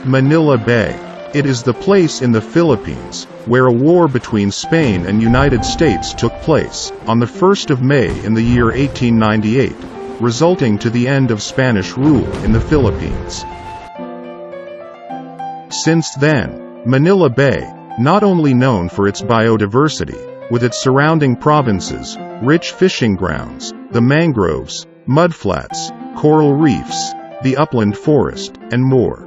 Manila Bay. It is the place in the Philippines where a war between Spain and United States took place on the 1st of May in the year 1898, resulting to the end of Spanish rule in the Philippines. Since then, Manila Bay, not only known for its biodiversity, with its surrounding provinces, rich fishing grounds, the mangroves, mudflats, coral reefs, the upland forest, and more.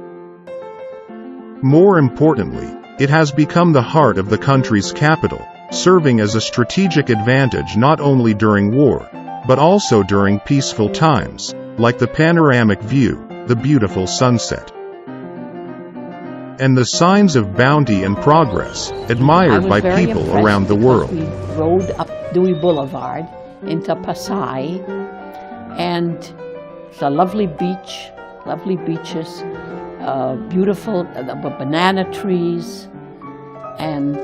More importantly, it has become the heart of the country's capital, serving as a strategic advantage not only during war, but also during peaceful times, like the panoramic view, the beautiful sunset, and the signs of bounty and progress, admired by people around the world. We rode up Dewey Boulevard into Pasay, and it's a lovely beach, lovely beaches, beautiful banana trees, and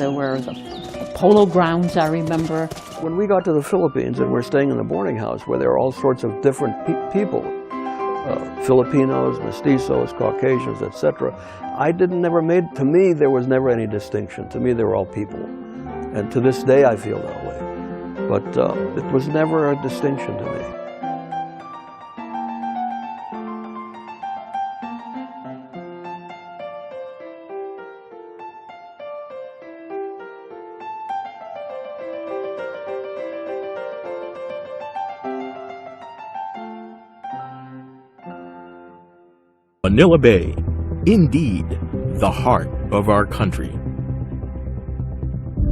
there were the polo grounds, I remember. When we got to the Philippines and we're staying in a boarding house where there are all sorts of different people, Filipinos, mestizos, Caucasians, etc. To me, there was never any distinction. To me, they were all people. And to this day, I feel that way. But it was never a distinction to me. Manila Bay, indeed, the heart of our country.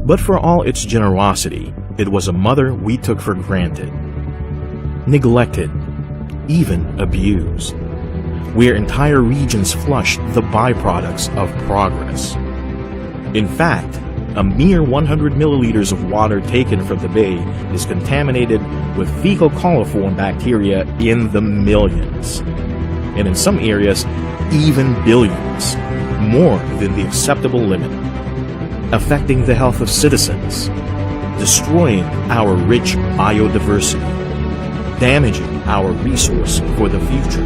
But for all its generosity, it was a mother we took for granted, neglected, even abused, where entire regions flushed the byproducts of progress. In fact, a mere 100 milliliters of water taken from the bay is contaminated with fecal coliform bacteria in the millions, and in some areas, even billions, more than the acceptable limit, affecting the health of citizens, destroying our rich biodiversity, damaging our resource for the future.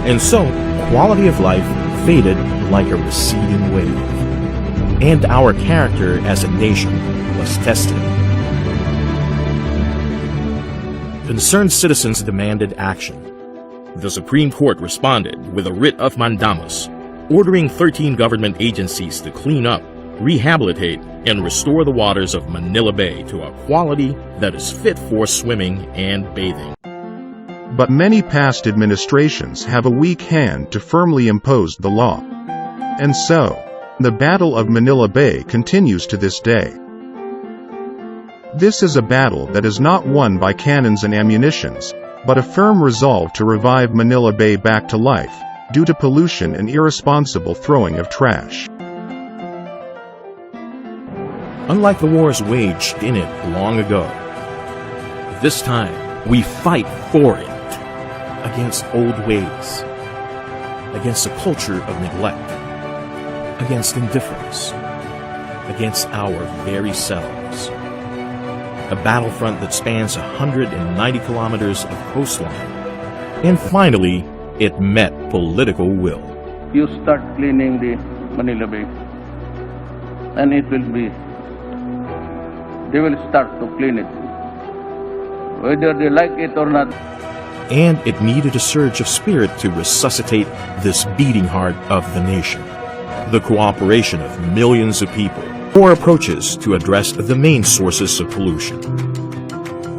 And so, quality of life faded like a receding wave, and our character as a nation was tested. Concerned citizens demanded action. The Supreme Court responded with a writ of mandamus, ordering 13 government agencies to clean up, rehabilitate, and restore the waters of Manila Bay to a quality that is fit for swimming and bathing. But many past administrations have a weak hand to firmly impose the law. And so, the Battle of Manila Bay continues to this day. This is a battle that is not won by cannons and ammunitions, but a firm resolve to revive Manila Bay back to life, due to pollution and irresponsible throwing of trash. Unlike the wars waged in it long ago, this time we fight for it, against old ways, against a culture of neglect, against indifference, against our very selves. A battlefront that spans 190 kilometers of coastline. And finally, it met political will. You start cleaning the Manila Bay, and they will start to clean it, whether they like it or not. And it needed a surge of spirit to resuscitate this beating heart of the nation. The cooperation of millions of people, or approaches to address the main sources of pollution.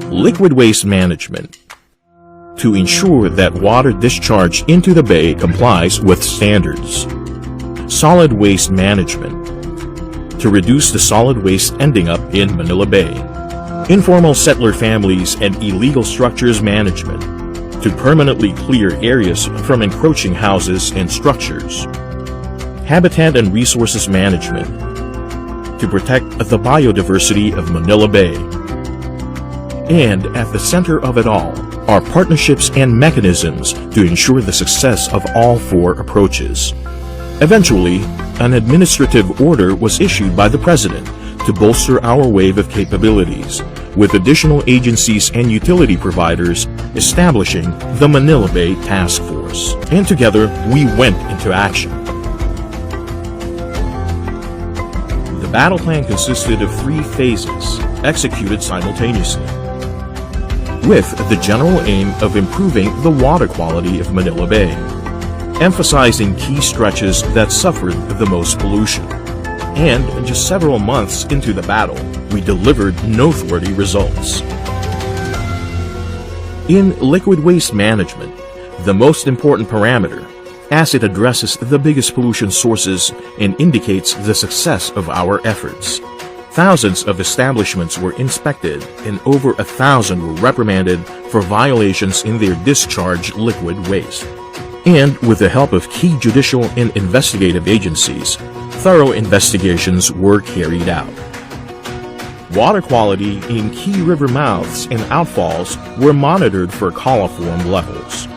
Liquid waste management, to ensure that water discharged into the bay complies with standards. Solid waste management, to reduce the solid waste ending up in Manila Bay. Informal settler families and illegal structures management, to permanently clear areas from encroaching houses and structures. Habitat and resources management, to protect the biodiversity of Manila Bay. And at the center of it all are partnerships and mechanisms to ensure the success of all four approaches. Eventually, an administrative order was issued by the President to bolster our wave of capabilities, with additional agencies and utility providers establishing the Manila Bay Task Force. And together, we went into action. The battle plan consisted of 3 phases, executed simultaneously, with the general aim of improving the water quality of Manila Bay, emphasizing key stretches that suffered the most pollution. And just several months into the battle, we delivered noteworthy results. In liquid waste management, the most important parameter, as it addresses the biggest pollution sources and indicates the success of our efforts. Thousands of establishments were inspected and over 1,000 were reprimanded for violations in their discharged liquid waste. And with the help of key judicial and investigative agencies, thorough investigations were carried out. Water quality in key river mouths and outfalls were monitored for coliform levels.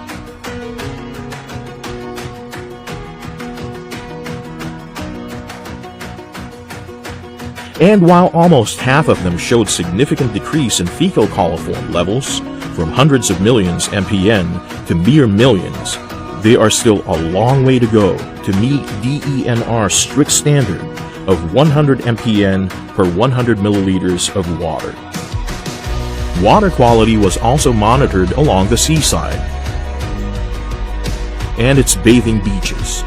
And while almost half of them showed significant decrease in fecal coliform levels, from hundreds of millions mpn to mere millions, there are still a long way to go to meet DENR's strict standard of 100 mpn per 100 milliliters of water. Water quality was also monitored along the seaside and its bathing beaches,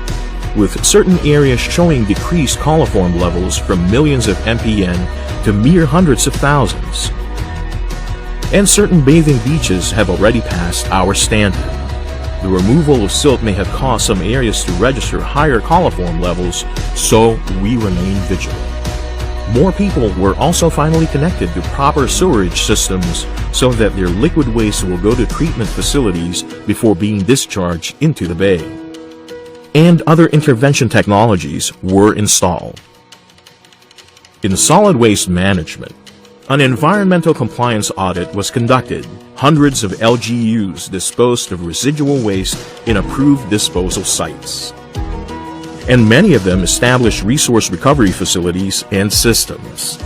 with certain areas showing decreased coliform levels from millions of mpn to mere hundreds of thousands. And certain bathing beaches have already passed our standard. The removal of silt may have caused some areas to register higher coliform levels, so we remain vigilant. More people were also finally connected to proper sewerage systems so that their liquid waste will go to treatment facilities before being discharged into the bay. And other intervention technologies were installed. In solid waste management, an environmental compliance audit was conducted. Hundreds of LGUs disposed of residual waste in approved disposal sites. And many of them established resource recovery facilities and systems.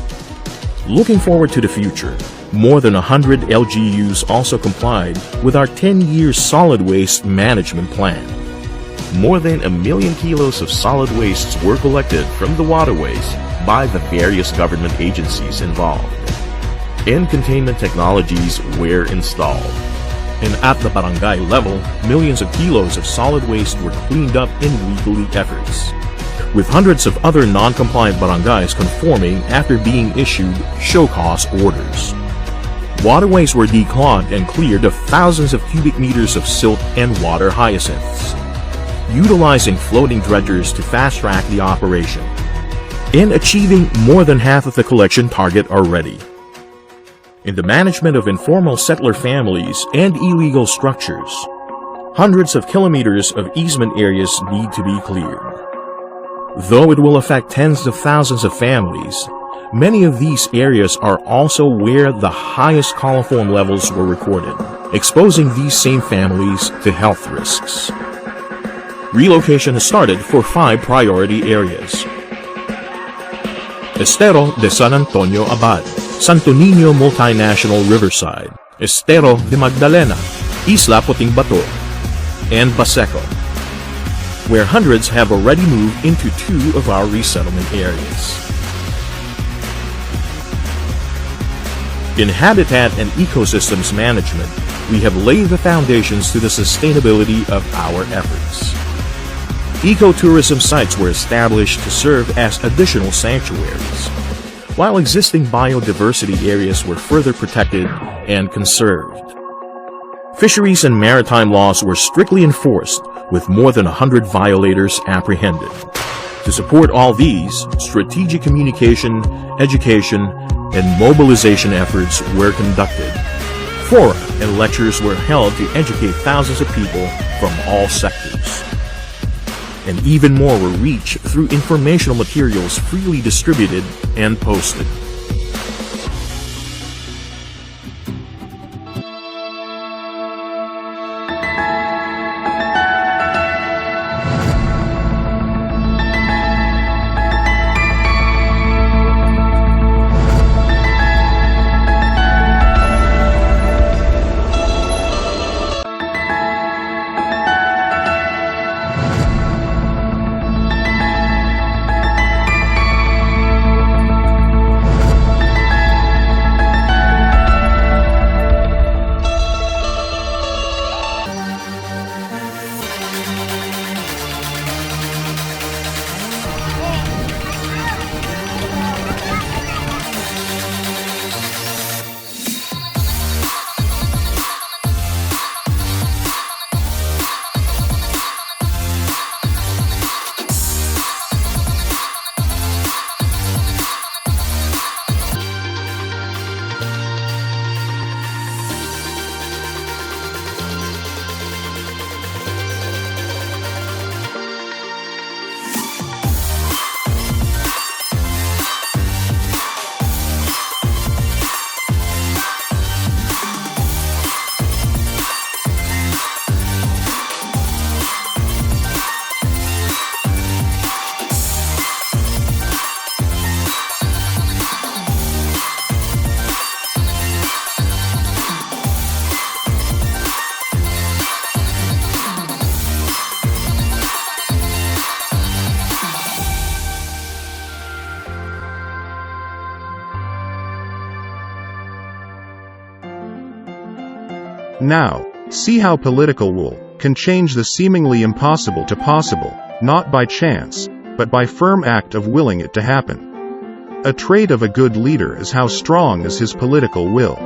Looking forward to the future, more than 100 LGUs also complied with our 10-year solid waste management plan. More than 1 million kilos of solid wastes were collected from the waterways by the various government agencies involved. And containment technologies were installed. And at the barangay level, millions of kilos of solid waste were cleaned up in weekly efforts, with hundreds of other non-compliant barangays conforming after being issued show-cause orders. Waterways were declogged and cleared of thousands of cubic meters of silt and water hyacinths, utilizing floating dredgers to fast-track the operation, and achieving more than half of the collection target already. In the management of informal settler families and illegal structures, hundreds of kilometers of easement areas need to be cleared. Though it will affect tens of thousands of families, many of these areas are also where the highest coliform levels were recorded, exposing these same families to health risks. Relocation has started for 5 priority areas: Estero de San Antonio Abad, Santo Niño Multinational Riverside, Estero de Magdalena, Isla Puting Bato, and Baseco, where hundreds have already moved into 2 of our resettlement areas. In habitat and ecosystems management, we have laid the foundations to the sustainability of our efforts. Ecotourism sites were established to serve as additional sanctuaries, while existing biodiversity areas were further protected and conserved. Fisheries and maritime laws were strictly enforced, with more than 100 violators apprehended. To support all these, strategic communication, education, and mobilization efforts were conducted. Fora and lectures were held to educate thousands of people from all sectors. And even more were reached through informational materials freely distributed and posted. now, see how political will can change the seemingly impossible to possible, not by chance, but by firm act of willing it to happen. A trait of a good leader is how strong is his political will.